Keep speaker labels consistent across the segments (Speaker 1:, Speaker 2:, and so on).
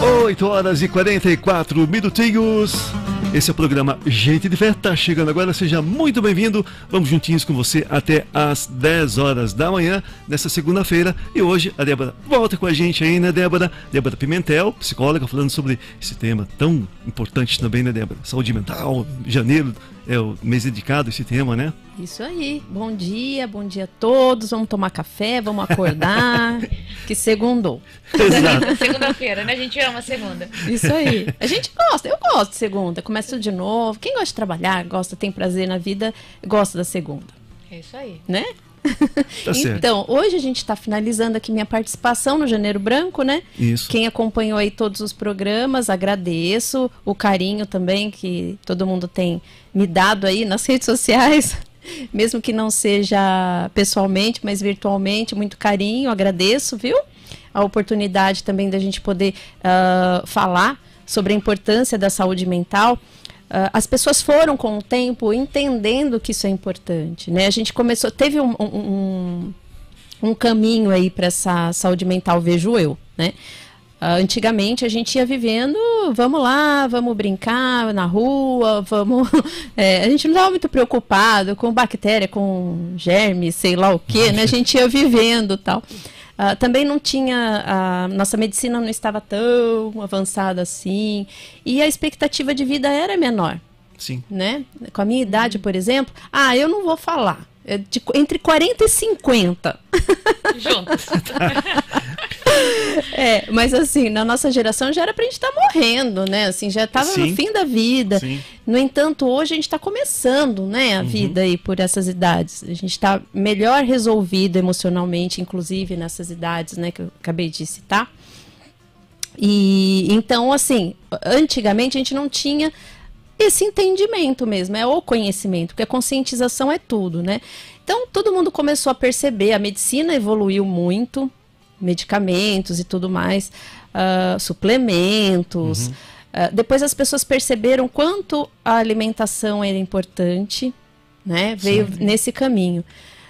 Speaker 1: 8h44. Esse é o programa Gente de Fé, tá chegando agora, seja muito bem-vindo. Vamos juntinhos com você até às 10 horas da manhã, nessa segunda-feira. E hoje a Débora volta com a gente aí, né, Débora? Débora Pimentel, psicóloga, falando sobre esse tema tão importante também, né, Débora? Saúde mental, janeiro é o mês dedicado a esse tema, né?
Speaker 2: Isso aí, bom dia a todos, vamos tomar café, vamos acordar, que segundou.
Speaker 1: Exato.
Speaker 3: Segunda-feira, né? A gente ama segunda.
Speaker 2: Isso aí, a gente gosta, eu gosto de segunda, começa tudo de novo, quem gosta de trabalhar, tem prazer na vida, gosta da segunda.
Speaker 3: É isso aí.
Speaker 2: Né?
Speaker 1: Tá certo.
Speaker 2: Então, hoje a gente está finalizando aqui minha participação no Janeiro Branco, né?
Speaker 1: Isso.
Speaker 2: Quem acompanhou aí todos os programas, agradeço o carinho também que todo mundo tem me dado aí nas redes sociais, mesmo que não seja pessoalmente, mas virtualmente, muito carinho, agradeço, viu? A oportunidade também da gente poder falar sobre a importância da saúde mental. As pessoas foram com o tempo entendendo que isso é importante, né? A gente começou, teve um caminho aí para essa saúde mental, vejo eu, né? Antigamente a gente ia vivendo, vamos lá, vamos brincar na rua, vamos... a gente não estava muito preocupado com bactéria, com germes, sei lá o quê, né? A gente ia vivendo e tal. Também não tinha, nossa medicina não estava tão avançada assim, e a expectativa de vida era menor.
Speaker 1: Sim. Né?
Speaker 2: Com a minha idade, por exemplo, eu não vou falar, entre 40 e 50.
Speaker 3: Juntos.
Speaker 2: Mas assim, na nossa geração já era pra gente estar morrendo, né? Assim, já estava no fim da vida. Sim. No entanto, hoje a gente está começando, né, a vida aí por essas idades. A gente está melhor resolvido emocionalmente, inclusive nessas idades, né, que eu acabei de citar. E então, assim, antigamente a gente não tinha esse entendimento mesmo, o conhecimento, porque a conscientização é tudo, né? Então, todo mundo começou a perceber, a medicina evoluiu muito, medicamentos e tudo mais, suplementos. Depois as pessoas perceberam quanto a alimentação era importante, né? Veio nesse caminho.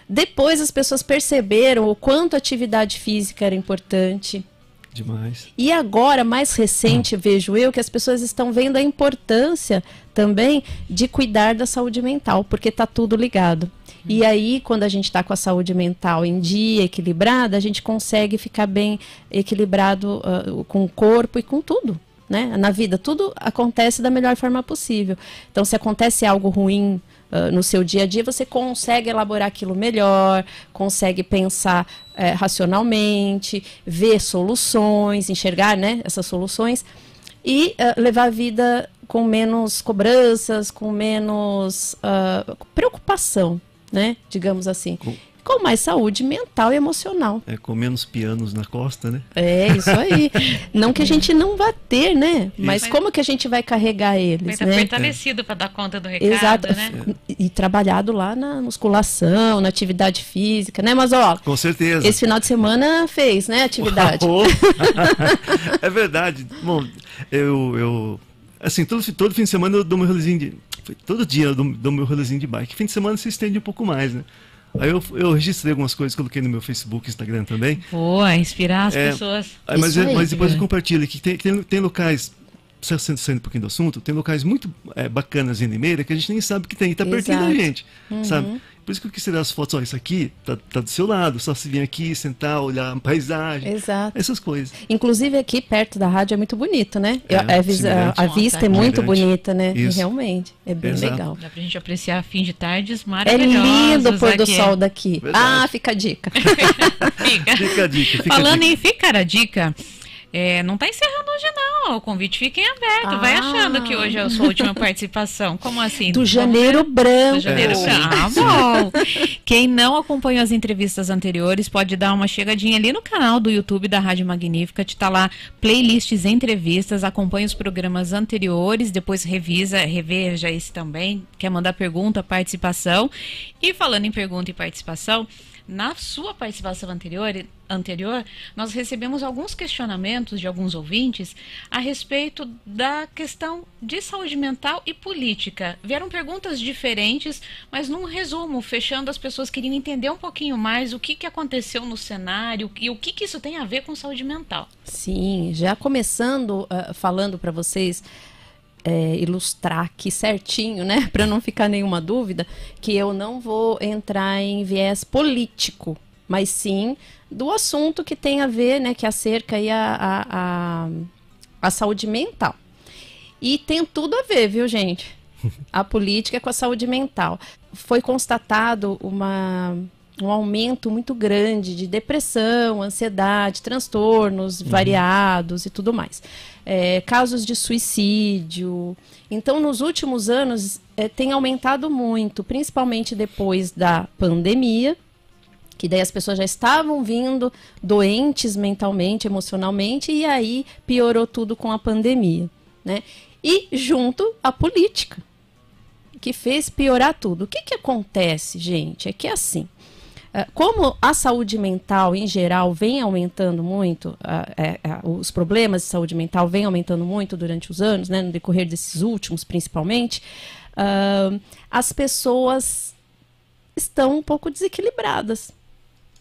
Speaker 2: Depois as pessoas perceberam o quanto a atividade física era importante.
Speaker 1: Demais.
Speaker 2: E agora, mais recente, vejo eu, que as pessoas estão vendo a importância também de cuidar da saúde mental, porque está tudo ligado. E aí, quando a gente está com a saúde mental em dia, equilibrada, a gente consegue ficar bem equilibrado com o corpo e com tudo, né? Na vida, tudo acontece da melhor forma possível. Então, se acontece algo ruim no seu dia a dia, você consegue elaborar aquilo melhor, consegue pensar racionalmente, ver soluções, enxergar, né, essas soluções e levar a vida com menos cobranças, com menos preocupação, né, digamos assim. Com mais saúde mental e emocional.
Speaker 1: Com menos pianos na costa, né?
Speaker 2: Isso aí. Não que a gente não vá ter, né? Mas como que a gente vai carregar eles,
Speaker 3: mas
Speaker 2: né?
Speaker 3: fortalecido para dar conta do recado,
Speaker 2: exato,
Speaker 3: né?
Speaker 2: E trabalhado lá na musculação, na atividade física, né? Mas,
Speaker 1: com certeza.
Speaker 2: Esse final de semana fez, né, atividade.
Speaker 1: É verdade. Bom, eu assim, todo fim de semana eu dou meu rolezinho todo dia eu dou meu rolezinho de bike. Fim de semana se estende um pouco mais, né? Aí eu registrei algumas coisas, coloquei no meu Facebook e Instagram também.
Speaker 3: Boa, inspirar as pessoas.
Speaker 1: Mas depois eu compartilho aqui. Tem locais, saindo um pouquinho do assunto, tem locais muito bacanas em Limeira que a gente nem sabe que tem, e tá pertinho da gente, sabe? Por isso que eu quis tirar as fotos, isso aqui tá do seu lado, só se vir aqui, sentar, olhar a paisagem, essas coisas.
Speaker 2: Inclusive aqui perto da rádio é muito bonito, né? A vista é muito bonita, né? Realmente, é bem legal.
Speaker 3: Dá pra gente apreciar fim de tardes maravilhosos.
Speaker 2: É lindo o pôr do sol daqui.
Speaker 1: Verdade.
Speaker 2: Fica a dica.
Speaker 1: Fica a dica.
Speaker 3: Falando em ficar a dica, não está encerrando hoje não, o convite fica em aberto, vai achando que hoje é a sua última participação, como assim?
Speaker 2: Do Janeiro Branco.
Speaker 3: Do Janeiro Branco. Bom. Quem não acompanhou as entrevistas anteriores pode dar uma chegadinha ali no canal do YouTube da Rádio Magnífica, tá lá playlists, entrevistas, acompanha os programas anteriores, depois reveja esse também, quer mandar pergunta, participação. E falando em pergunta e participação, na sua participação anterior, nós recebemos alguns questionamentos de alguns ouvintes a respeito da questão de saúde mental e política. Vieram perguntas diferentes, mas num resumo, fechando, as pessoas queriam entender um pouquinho mais o que aconteceu no cenário e o que isso tem a ver com saúde mental.
Speaker 2: Sim, já começando falando para vocês, ilustrar aqui certinho, né, para não ficar nenhuma dúvida, que eu não vou entrar em viés político, mas sim do assunto que tem a ver, né, que acerca aí a saúde mental. E tem tudo a ver, viu, gente? A política com a saúde mental. Foi constatado um aumento muito grande de depressão, ansiedade, transtornos variados e tudo mais. Casos de suicídio. Então, nos últimos anos, tem aumentado muito, principalmente depois da pandemia, que daí as pessoas já estavam vindo doentes mentalmente, emocionalmente, e aí piorou tudo com a pandemia, né? E junto a política, que fez piorar tudo. O que acontece, gente? É que é assim, como a saúde mental, em geral, vem aumentando muito, os problemas de saúde mental vêm aumentando muito durante os anos, né, no decorrer desses últimos, principalmente, as pessoas estão um pouco desequilibradas,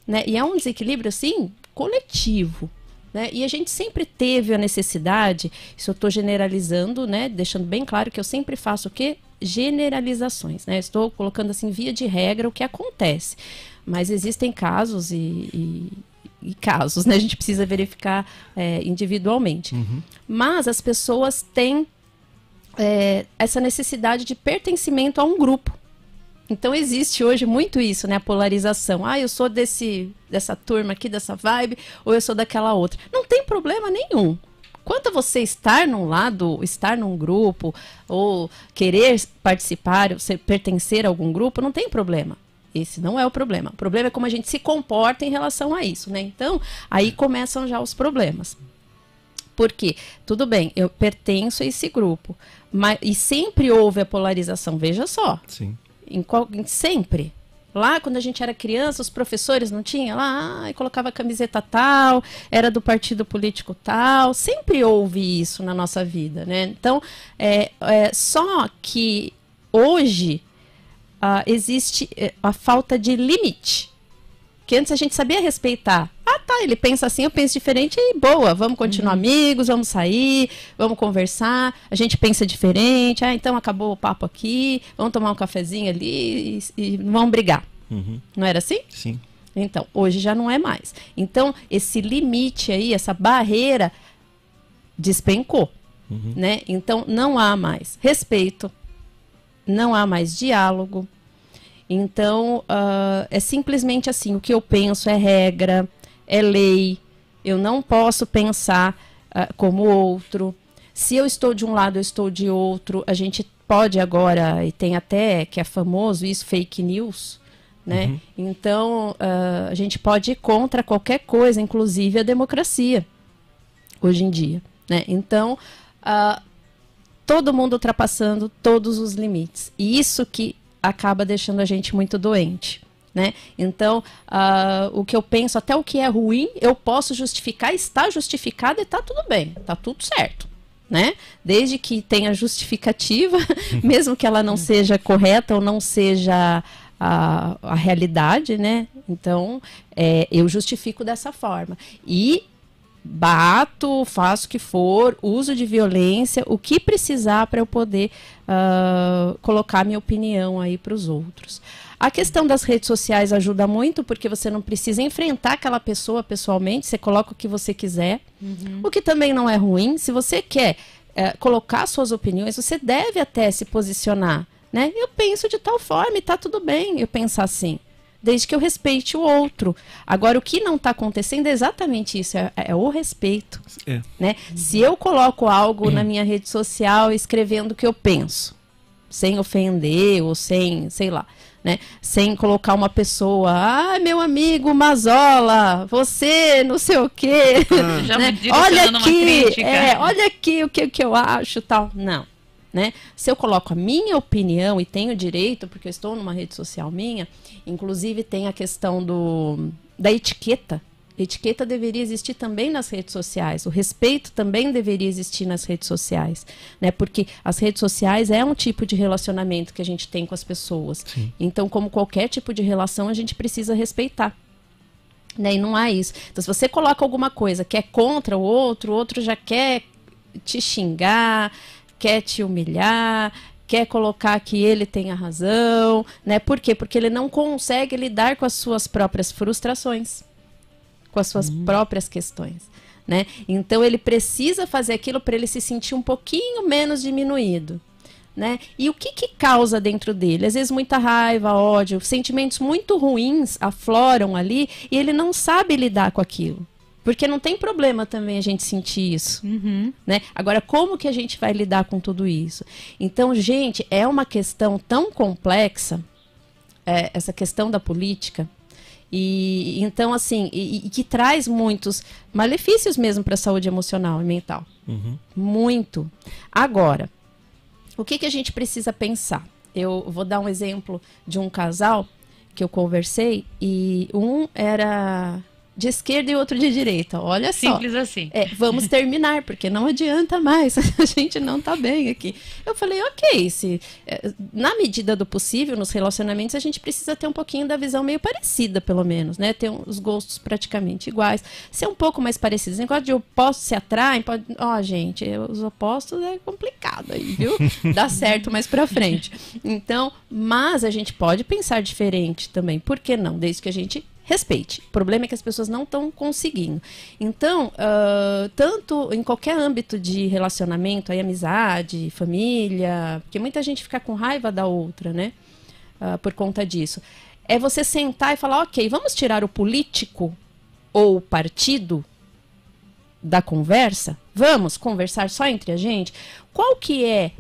Speaker 2: né? E é um desequilíbrio, assim, coletivo, né? E a gente sempre teve a necessidade, isso eu estou generalizando, né, deixando bem claro que eu sempre faço o quê? Generalizações, né? Estou colocando, assim, via de regra o que acontece. Mas existem casos e casos, né? A gente precisa verificar individualmente. Mas as pessoas têm essa necessidade de pertencimento a um grupo. Então existe hoje muito isso, né? A polarização. Eu sou dessa turma aqui, dessa vibe, ou eu sou daquela outra. Não tem problema nenhum. Quanto a você estar num lado, estar num grupo, ou querer participar, ou pertencer a algum grupo, não tem problema. Esse não é o problema. O problema é como a gente se comporta em relação a isso, né? Então, aí começam já os problemas. Por quê? Tudo bem, eu pertenço a esse grupo, e sempre houve a polarização, veja só.
Speaker 1: Sim.
Speaker 2: Sempre. Lá, quando a gente era criança, os professores não tinham lá, e colocava a camiseta tal, era do partido político tal, sempre houve isso na nossa vida, né? Então, só que hoje existe a falta de limite, que antes a gente sabia respeitar. Ele pensa assim, eu penso diferente, e boa, vamos continuar amigos, vamos sair, vamos conversar, a gente pensa diferente, então acabou o papo aqui, vamos tomar um cafezinho ali e não vamos brigar. Não era assim?
Speaker 1: Sim.
Speaker 2: Então, hoje já não é mais. Então, esse limite aí, essa barreira despencou, né? Então, não há mais respeito, não há mais diálogo. Então, é simplesmente assim, o que eu penso é regra, é lei, eu não posso pensar como outro. Se eu estou de um lado, eu estou de outro. A gente pode agora, e tem até, que é famoso isso, fake news, né? Então, a gente pode ir contra qualquer coisa, inclusive a democracia, hoje em dia, né? Então, todo mundo ultrapassando todos os limites. E isso que acaba deixando a gente muito doente, né? Então, o que eu penso, até o que é ruim, eu posso justificar, está justificado e está tudo bem, está tudo certo, né? Desde que tenha justificativa, mesmo que ela não seja correta ou não seja a realidade, né? Então, eu justifico dessa forma. E bato, faço o que for, uso de violência, o que precisar para eu poder colocar minha opinião aí para os outros. A questão das redes sociais ajuda muito, porque você não precisa enfrentar aquela pessoa pessoalmente, você coloca o que você quiser, o que também não é ruim. Se você quer colocar suas opiniões, você deve até se posicionar, né? Eu penso de tal forma e tá tudo bem eu pensar assim, desde que eu respeite o outro. Agora, o que não está acontecendo é exatamente isso, é o respeito. Né? Se eu coloco algo na minha rede social escrevendo o que eu penso, sem ofender ou sem, sei lá, né? Sem colocar uma pessoa, meu amigo Mazola, você não sei o quê,
Speaker 3: já
Speaker 2: né?
Speaker 3: Olha aqui,
Speaker 2: olha aqui o que eu acho, tal. Não. né? Se eu coloco a minha opinião e tenho direito, porque eu estou numa rede social minha, inclusive tem a questão da etiqueta. Etiqueta deveria existir também nas redes sociais. O respeito também deveria existir nas redes sociais, né? Porque as redes sociais é um tipo de relacionamento que a gente tem com as pessoas.
Speaker 1: Sim.
Speaker 2: Então, como qualquer tipo de relação, a gente precisa respeitar, né? E não há isso. Então, se você coloca alguma coisa que é contra o outro já quer te xingar, quer te humilhar, quer colocar que ele tem a razão, né? Por quê? Porque ele não consegue lidar com as suas próprias frustrações, com as suas próprias questões, né? Então ele precisa fazer aquilo para ele se sentir um pouquinho menos diminuído, né? E o que causa dentro dele? Às vezes muita raiva, ódio, sentimentos muito ruins afloram ali e ele não sabe lidar com aquilo. Porque não tem problema também a gente sentir isso, né? Agora, como que a gente vai lidar com tudo isso? Então, gente, é uma questão tão complexa, essa questão da política, e então, assim, e que traz muitos malefícios mesmo para a saúde emocional e mental. Muito. Agora, o que a gente precisa pensar? Eu vou dar um exemplo de um casal que eu conversei, e um era de esquerda e outro de direita. Olha só.
Speaker 3: Simples assim.
Speaker 2: Vamos terminar, porque não adianta mais. A gente não tá bem aqui. Eu falei, ok, na medida do possível, nos relacionamentos, a gente precisa ter um pouquinho da visão meio parecida, pelo menos, né? Ter os gostos praticamente iguais. Ser um pouco mais parecidos. Esse negócio de opostos se atraem, pode... gente, os opostos é complicado aí, viu? Dá certo mais pra frente. Então, mas a gente pode pensar diferente também. Por que não? Desde que a gente respeite. O problema é que as pessoas não estão conseguindo. Então, tanto em qualquer âmbito de relacionamento, aí, amizade, família, porque muita gente fica com raiva da outra, né? Por conta disso. É você sentar e falar, ok, vamos tirar o político ou o partido da conversa? Vamos conversar só entre a gente? Qual que é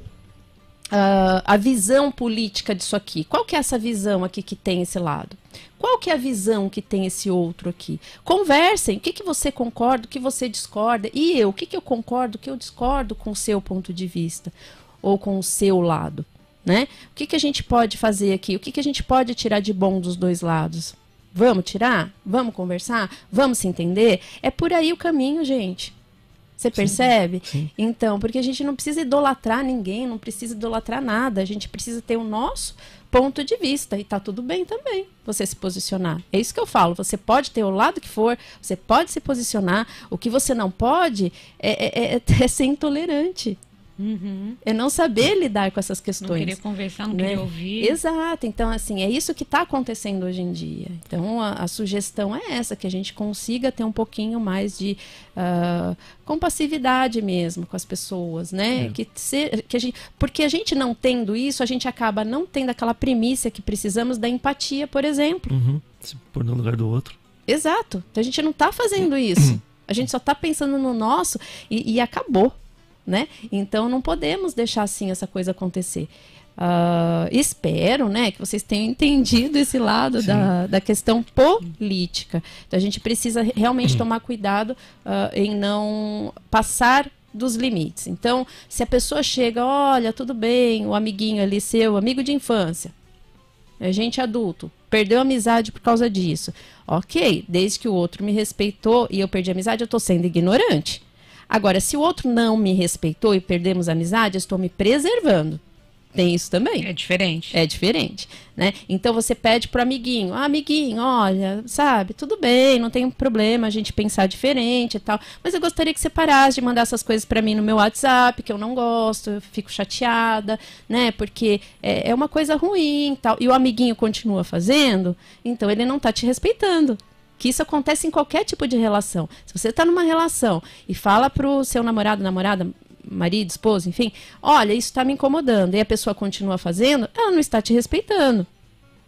Speaker 2: a visão política disso aqui? Qual que é essa visão aqui que tem esse lado? Qual que é a visão que tem esse outro aqui? Conversem, o que você concorda, o que você discorda, e eu, o que eu concordo, o que eu discordo com o seu ponto de vista, ou com o seu lado, né? O que a gente pode fazer aqui? O que a gente pode tirar de bom dos dois lados? Vamos tirar? Vamos conversar? Vamos se entender? É por aí o caminho, gente. Você percebe?
Speaker 1: Sim.
Speaker 2: Então, porque a gente não precisa idolatrar ninguém, não precisa idolatrar nada, a gente precisa ter o nosso ponto de vista, e tá tudo bem também você se posicionar. É isso que eu falo, você pode ter o lado que for, você pode se posicionar, o que você não pode é ser intolerante. É não saber lidar com essas questões.
Speaker 3: Não querer conversar, não querer ouvir.
Speaker 2: Exato. Então, assim, é isso que está acontecendo hoje em dia. Então, a sugestão é essa, que a gente consiga ter um pouquinho mais de compassividade mesmo com as pessoas, né? Porque a gente não tendo isso, a gente acaba não tendo aquela primícia que precisamos da empatia, por exemplo.
Speaker 1: Se pôr no lugar do outro.
Speaker 2: Exato. Então, a gente não está fazendo isso. A gente só está pensando no nosso e acabou. Né? Então não podemos deixar assim essa coisa acontecer. Espero, né, que vocês tenham entendido esse lado da questão política. Então a gente precisa realmente tomar cuidado em não passar dos limites. Então, se a pessoa chega, olha, tudo bem, o amiguinho ali seu, amigo de infância, é gente adulto, perdeu a amizade por causa disso. Ok, desde que o outro me respeitou e eu perdi a amizade, eu estou sendo ignorante. Agora, se o outro não me respeitou e perdemos a amizade, eu estou me preservando. Tem isso também.
Speaker 3: É diferente.
Speaker 2: É diferente, né? Então você pede pro amiguinho, amiguinho, olha, sabe, tudo bem, não tem problema a gente pensar diferente e tal, mas eu gostaria que você parasse de mandar essas coisas para mim no meu WhatsApp, que eu não gosto, eu fico chateada, né? Porque é uma coisa ruim e tal. E o amiguinho continua fazendo, então ele não tá te respeitando. Que isso acontece em qualquer tipo de relação. Se você está numa relação e fala pro seu namorado, namorada, marido, esposo, enfim, olha, isso está me incomodando, e a pessoa continua fazendo, ela não está te respeitando.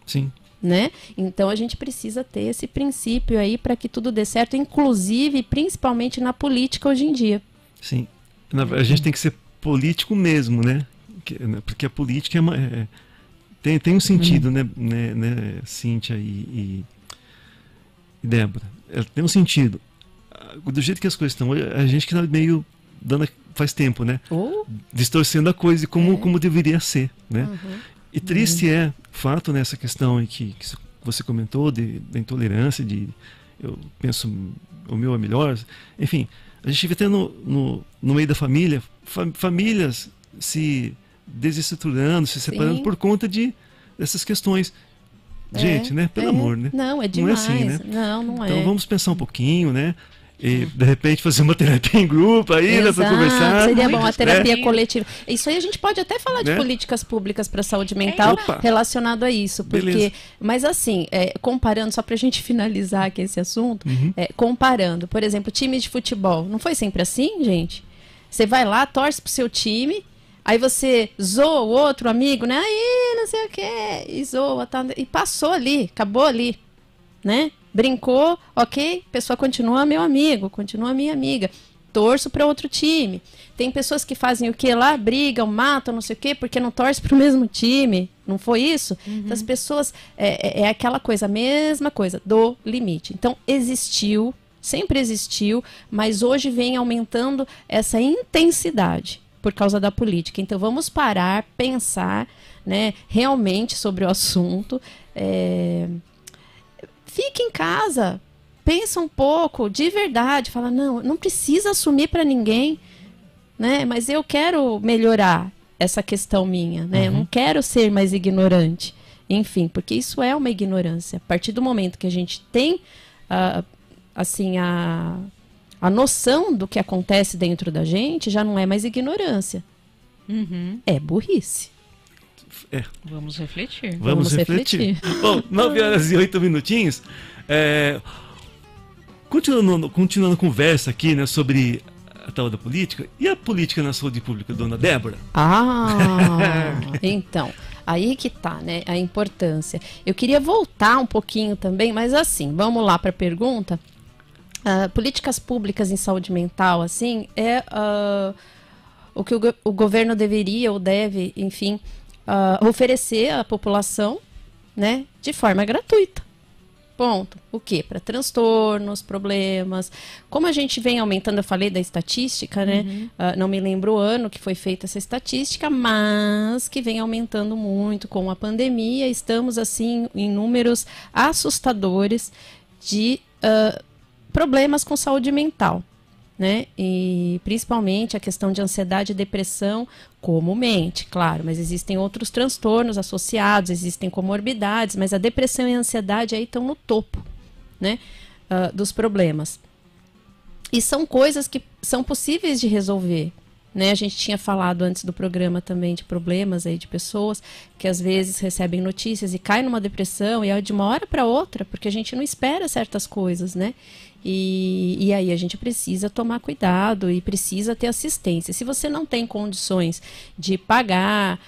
Speaker 1: Sim.
Speaker 2: Né? Então a gente precisa ter esse princípio aí para que tudo dê certo, inclusive, principalmente na política hoje em dia.
Speaker 1: Sim. A gente tem que ser político mesmo, né? Porque a política tem um sentido, né, Cíntia e Débora, ela tem um sentido. Do jeito que as coisas estão, a gente que está meio faz tempo, né? Distorcendo a coisa como deveria ser, né? E triste é o fato nessa questão em que você comentou da intolerância, eu penso o meu é melhor, enfim, a gente vê até no meio da família, famílias se desestruturando, se separando por conta dessas questões. Gente, né? Pelo amor, né?
Speaker 2: Não, é demais.
Speaker 1: Não é assim, né?
Speaker 2: Não é.
Speaker 1: Então vamos pensar um pouquinho, né? E de repente fazer uma terapia em grupo aí, né, para conversar.
Speaker 2: Seria bom, a terapia coletiva. Isso aí a gente pode até falar de políticas públicas para a saúde mental relacionado a isso. Porque, mas assim, comparando, só para a gente finalizar aqui esse assunto, comparando, por exemplo, time de futebol. Não foi sempre assim, gente? Você vai lá, torce pro seu time, aí você zoa o outro amigo, né? Aí, não sei o quê, e zoa, tá, e passou ali, acabou ali, né? Brincou, ok, pessoa continua meu amigo, continua minha amiga. Torço para outro time. Tem pessoas que fazem o que lá? Brigam, matam, não sei o quê, porque não torce para o mesmo time. Não foi isso? Então, as pessoas... É aquela coisa, a mesma coisa, do limite. Então, existiu, sempre existiu, mas hoje vem aumentando essa intensidade por causa da política. Então, vamos parar, pensar, né, realmente sobre o assunto. Fique em casa, pensa um pouco, de verdade, fala, não precisa assumir para ninguém, né? Mas eu quero melhorar essa questão minha, né? Eu não quero ser mais ignorante, enfim, porque isso é uma ignorância. A partir do momento que a gente tem, assim, a noção do que acontece dentro da gente, já não é mais ignorância, é burrice.
Speaker 3: Vamos refletir.
Speaker 1: Vamos refletir. Bom, 9h08. Continuando a conversa aqui, né, sobre a tal da política. E a política na saúde pública, dona Débora?
Speaker 2: Então, aí que tá, né, a importância. Eu queria voltar um pouquinho também, mas assim, vamos lá para a pergunta. Políticas públicas em saúde mental, assim, o que o governo deveria ou deve, enfim, oferecer à população, né, de forma gratuita. Ponto. O quê? Para transtornos, problemas. Como a gente vem aumentando, eu falei da estatística, né? Não me lembro o ano que foi feita essa estatística, mas que vem aumentando muito com a pandemia. Estamos, assim, em números assustadores de problemas com saúde mental, né? E principalmente a questão de ansiedade e depressão comumente, claro, mas existem outros transtornos associados, existem comorbidades, mas a depressão e a ansiedade aí estão no topo, né, dos problemas. E são coisas que são possíveis de resolver, né? A gente tinha falado antes do programa também de problemas aí de pessoas que às vezes recebem notícias e caem numa depressão e é de uma hora para outra, porque a gente não espera certas coisas, né? E aí a gente precisa tomar cuidado e precisa ter assistência. Se você não tem condições de pagar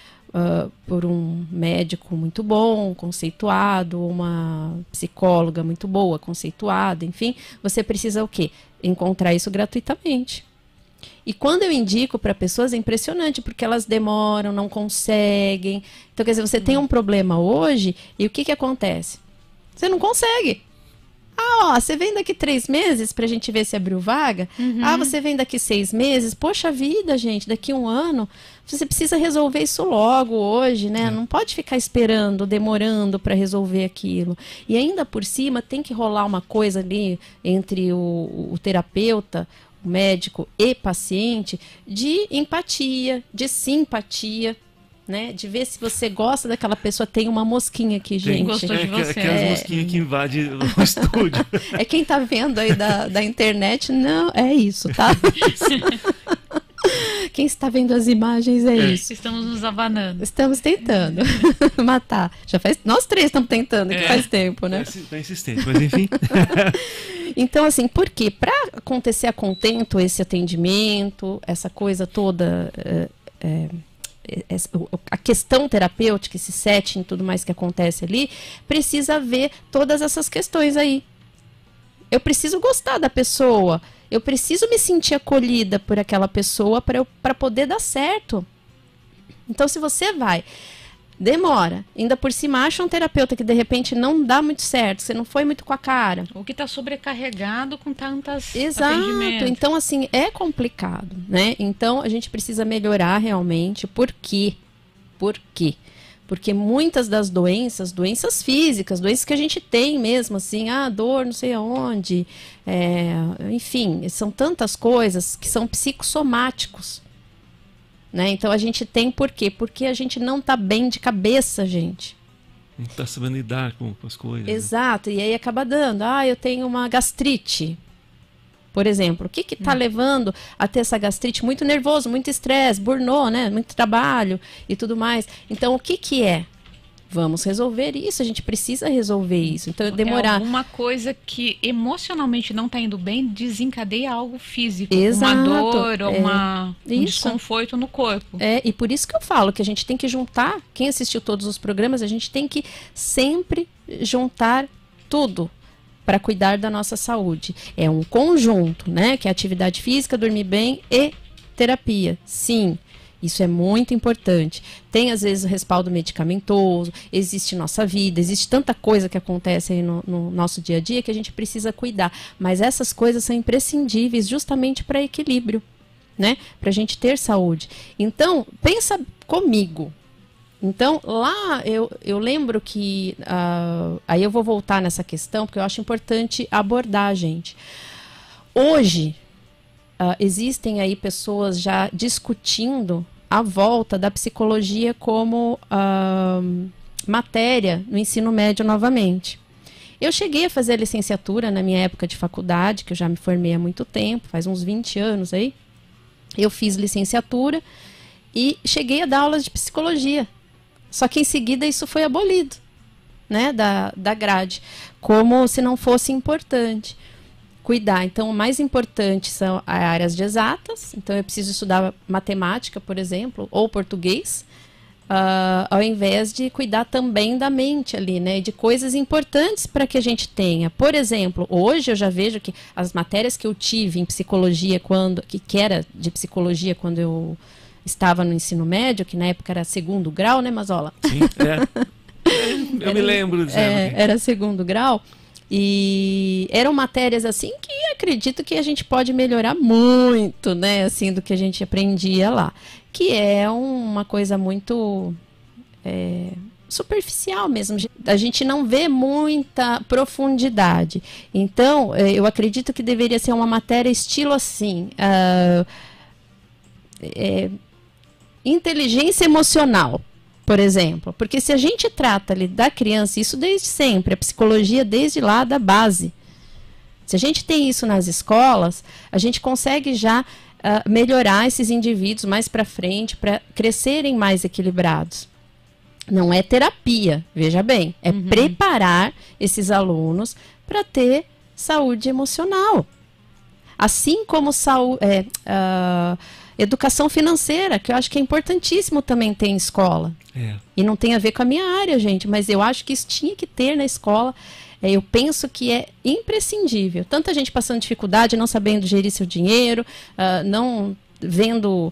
Speaker 2: por um médico muito bom, conceituado, uma psicóloga muito boa, conceituada, enfim, você precisa o quê? Encontrar isso gratuitamente. E quando eu indico para pessoas é impressionante, porque elas demoram, não conseguem. Então, quer dizer, você tem um problema hoje e o que acontece? Você não consegue. Você vem daqui 3 meses pra gente ver se abriu vaga? Você vem daqui 6 meses? Poxa vida, gente, daqui 1 ano. Você precisa resolver isso logo, hoje, né? Não pode ficar esperando, demorando para resolver aquilo. E ainda por cima tem que rolar uma coisa ali entre o terapeuta, o médico e paciente, de empatia, de simpatia, né? De ver se você gosta daquela pessoa. Tem uma mosquinha aqui, gente.
Speaker 3: Gostou de você.
Speaker 1: Aquelas mosquinhas que invadem o estúdio.
Speaker 2: É quem tá vendo aí da internet, não, é isso, tá? Quem está vendo as imagens é isso.
Speaker 3: Estamos nos abanando.
Speaker 2: Estamos tentando matar. Nós 3 estamos tentando, que faz tempo, né?
Speaker 1: Tá insistente, mas enfim.
Speaker 2: Então, assim, por quê? Para acontecer a contento esse atendimento, essa coisa toda... a questão terapêutica, esse setting e tudo mais que acontece ali, precisa ver todas essas questões aí. Eu preciso gostar da pessoa, eu preciso me sentir acolhida por aquela pessoa para poder dar certo. Então, se você vai demora. Ainda por cima acha um terapeuta que de repente não dá muito certo, você não foi muito com a cara.
Speaker 3: Ou que está sobrecarregado com tantas
Speaker 2: Exato,
Speaker 3: atendimentos.
Speaker 2: então assim, é complicado, né? Então a gente precisa melhorar realmente. Por quê? Por quê? Porque muitas das doenças físicas, doenças que a gente tem mesmo, assim, dor não sei aonde, enfim, são tantas coisas que são psicossomáticos, né? Então a gente tem por quê? Porque a gente não está bem de cabeça, gente.
Speaker 1: Não está sabendo lidar com as coisas.
Speaker 2: Exato, e aí acaba dando, eu tenho uma gastrite. Por exemplo, o que está levando a ter essa gastrite? Muito nervoso, muito estresse, burnout, né? Muito trabalho e tudo mais. Então, o que é? Vamos resolver isso, a gente precisa resolver isso. Então, demorar...
Speaker 3: Alguma coisa que emocionalmente não está indo bem desencadeia algo físico.
Speaker 2: Exato,
Speaker 3: uma dor ou um desconforto no corpo.
Speaker 2: E por isso que eu falo que a gente tem que juntar, quem assistiu todos os programas, a gente tem que sempre juntar tudo para cuidar da nossa saúde. É um conjunto, né? Que é atividade física, dormir bem e terapia. Sim, isso é muito importante. Tem, às vezes, o respaldo medicamentoso, existe nossa vida, existe tanta coisa que acontece aí no nosso dia a dia que a gente precisa cuidar. Mas essas coisas são imprescindíveis justamente para equilíbrio, né? Para a gente ter saúde. Então, pensa comigo. Então, lá eu lembro que, aí eu vou voltar nessa questão, porque eu acho importante abordar, gente. Hoje, existem aí pessoas já discutindo a volta da psicologia como matéria no ensino médio novamente. Eu cheguei a fazer a licenciatura na minha época de faculdade, que eu já me formei há muito tempo, faz uns 20 anos aí. Eu fiz licenciatura e cheguei a dar aulas de psicologia. Só que em seguida isso foi abolido, né, da grade, como se não fosse importante cuidar. Então, o mais importante são as áreas de exatas. Então, eu preciso estudar matemática, por exemplo, ou português, ao invés de cuidar também da mente ali, né, de coisas importantes para que a gente tenha. Por exemplo, hoje eu já vejo que as matérias que eu tive em psicologia, que era de psicologia quando eu estava no ensino médio, que na época era segundo grau, né, Mazola?
Speaker 1: Sim, eu me lembro disso.
Speaker 2: Era segundo grau. E eram matérias assim que acredito que a gente pode melhorar muito, né, assim, do que a gente aprendia lá. Que é uma coisa muito superficial mesmo. A gente não vê muita profundidade. Então, eu acredito que deveria ser uma matéria estilo assim... inteligência emocional, por exemplo. Porque se a gente trata ali da criança, isso desde sempre, a psicologia desde lá da base. Se a gente tem isso nas escolas, a gente consegue já melhorar esses indivíduos mais para frente, para crescerem mais equilibrados. Não é terapia, veja bem, é preparar esses alunos para ter saúde emocional. Assim como educação financeira, que eu acho que é importantíssimo também ter em escola. E não tem a ver com a minha área, gente, mas eu acho que isso tinha que ter na escola. Eu penso que é imprescindível. Tanta gente passando dificuldade, não sabendo gerir seu dinheiro, não vendo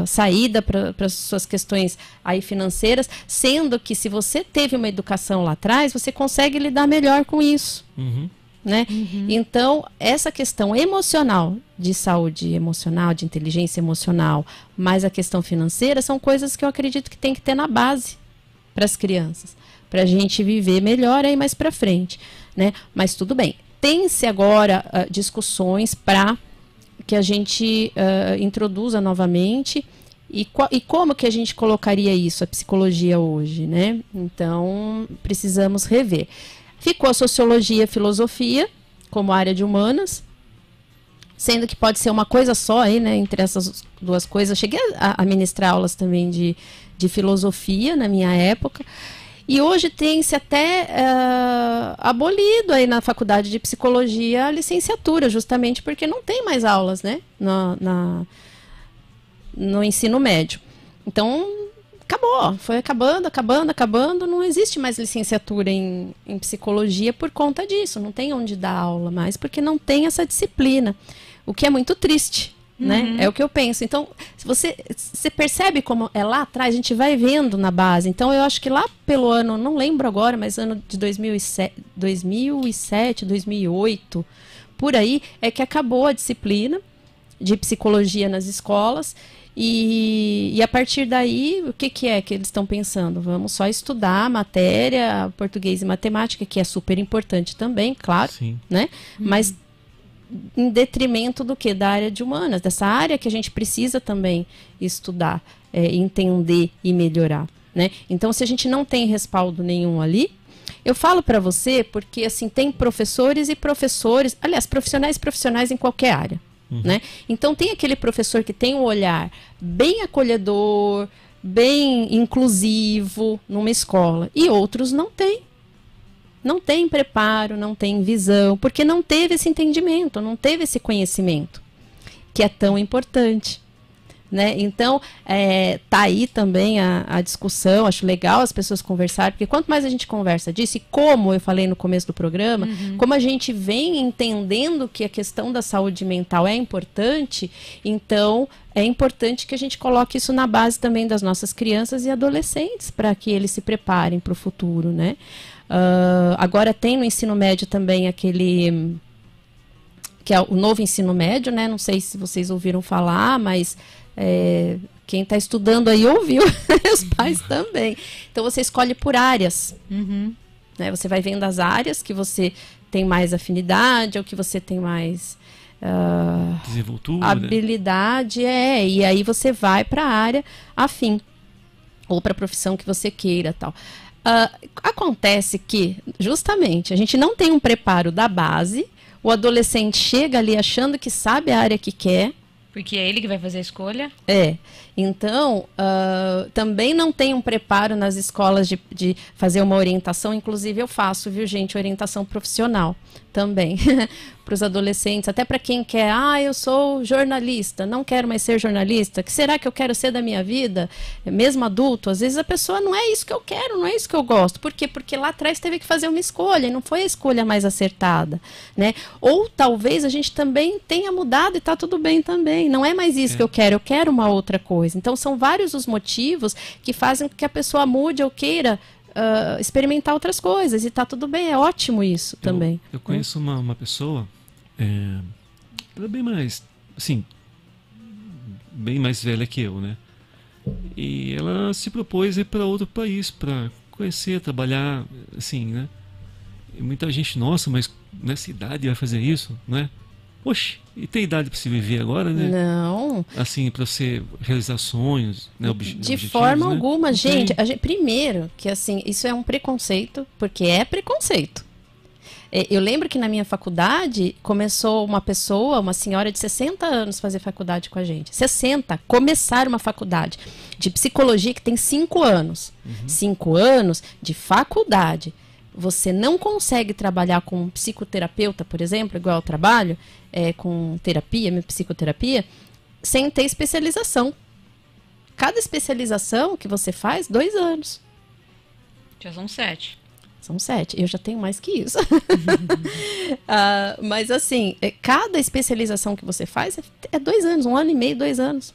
Speaker 2: saída para suas questões aí financeiras, sendo que se você teve uma educação lá atrás, você consegue lidar melhor com isso. Né? Então, essa questão emocional, de saúde emocional, de inteligência emocional, mais a questão financeira, são coisas que eu acredito que tem que ter na base para as crianças, para a gente viver melhor aí mais para frente, né? Mas tudo bem. Tem-se agora discussões para que a gente introduza novamente e como que a gente colocaria isso, a psicologia hoje, né? Então, precisamos rever. Ficou a sociologia e a filosofia como área de humanas, sendo que pode ser uma coisa só aí, né, entre essas duas coisas. Eu cheguei a ministrar aulas também de filosofia na minha época, e hoje tem-se até abolido aí na faculdade de psicologia a licenciatura, justamente porque não tem mais aulas, né, no ensino médio. Então, acabou, foi acabando, não existe mais licenciatura em psicologia por conta disso, não tem onde dar aula mais, porque não tem essa disciplina, o que é muito triste, né? É o que eu penso. Então, se você percebe como é lá atrás, a gente vai vendo na base. Então, eu acho que lá pelo ano, não lembro agora, mas ano de 2007, 2008, por aí, é que acabou a disciplina de psicologia nas escolas. E a partir daí, o que é que eles estão pensando? Vamos só estudar a matéria, português e matemática, que é super importante também, claro,
Speaker 1: Sim.
Speaker 2: né? Mas em detrimento do que? Da área de humanas, dessa área que a gente precisa também estudar, entender e melhorar, né? Então, se a gente não tem respaldo nenhum ali, eu falo para você porque, assim, tem professores e professores, aliás, profissionais em qualquer área, né? Então, tem aquele professor que tem um olhar bem acolhedor, bem inclusivo numa escola, e outros não têm. Não tem preparo, não tem visão, porque não teve esse entendimento, não teve esse conhecimento, que é tão importante, né? Então, tá aí também a discussão, acho legal as pessoas conversarem, porque quanto mais a gente conversa disso, e como eu falei no começo do programa, como a gente vem entendendo que a questão da saúde mental é importante, então é importante que a gente coloque isso na base também das nossas crianças e adolescentes, para que eles se preparem para o futuro, né? Agora tem no ensino médio também aquele que é o novo ensino médio, né? Não sei se vocês ouviram falar, mas quem está estudando aí ouviu, os pais também. Então você escolhe por áreas, né? Você vai vendo as áreas que você tem mais afinidade ou que você tem mais
Speaker 1: desenvoltura,
Speaker 2: habilidade, e aí você vai para a área afim ou para a profissão que você queira, tal. Acontece que, justamente, a gente não tem um preparo da base, o adolescente chega ali achando que sabe a área que quer.
Speaker 3: Porque é ele que vai fazer a escolha?
Speaker 2: Então, também não tem um preparo nas escolas de fazer uma orientação, inclusive eu faço, viu, gente, orientação profissional também, para os adolescentes, até para quem quer, eu sou jornalista, não quero mais ser jornalista, o que será que eu quero ser da minha vida? Mesmo adulto, às vezes a pessoa não é isso que eu quero, não é isso que eu gosto. Por quê? Porque lá atrás teve que fazer uma escolha, e não foi a escolha mais acertada, né? Ou talvez a gente também tenha mudado e está tudo bem também, não é mais isso que eu quero uma outra coisa. Então são vários os motivos que fazem com que a pessoa mude ou queira experimentar outras coisas, e tá tudo bem, é ótimo isso também.
Speaker 1: Eu conheço uma pessoa, ela é bem mais, assim, bem mais velha que eu, né? E ela se propôs ir para outro país para conhecer, trabalhar, assim, né? E muita gente, nossa, mas nessa idade vai fazer isso, né? Oxe, e tem idade para se viver agora, né?
Speaker 2: Não.
Speaker 1: Assim, para você realizar sonhos, né?
Speaker 2: De forma alguma, gente. Primeiro, que assim, isso é um preconceito, porque é preconceito. Eu lembro que na minha faculdade começou uma senhora de 60 anos fazer faculdade com a gente. 60, começar uma faculdade de psicologia que tem 5 anos. 5 anos de faculdade. Você não consegue trabalhar com um psicoterapeuta, por exemplo, igual eu trabalho, com terapia, psicoterapia, sem ter especialização. Cada especialização que você faz, 2 anos.
Speaker 3: Já são 7.
Speaker 2: São 7. Eu já tenho mais que isso. Mas assim, cada especialização que você faz é 2 anos, 1 ano e meio, 2 anos.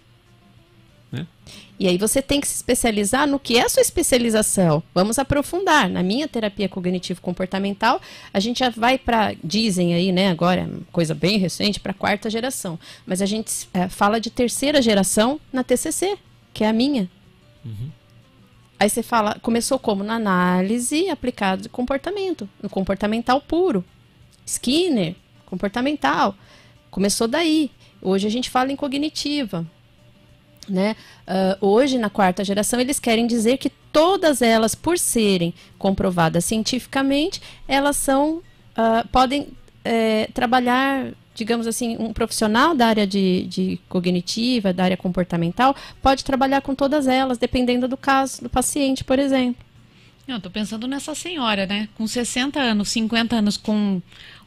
Speaker 2: E aí você tem que se especializar no que é a sua especialização. Vamos aprofundar. Na minha terapia cognitivo-comportamental, a gente já vai para, dizem aí, né, agora, coisa bem recente, para a 4ª geração. Mas a gente fala de 3ª geração na TCC, que é a minha. Aí você fala, começou como? Na análise aplicada de comportamento, no comportamental puro. Skinner, comportamental. Começou daí. Hoje a gente fala em cognitiva. Né? Hoje, na 4ª geração, eles querem dizer que todas elas, por serem comprovadas cientificamente, elas são, podem trabalhar, digamos assim, um profissional da área de cognitiva, da área comportamental, pode trabalhar com todas elas, dependendo do caso do paciente, por exemplo.
Speaker 3: Eu estou pensando nessa senhora, né? Com 60 anos, 50 anos, com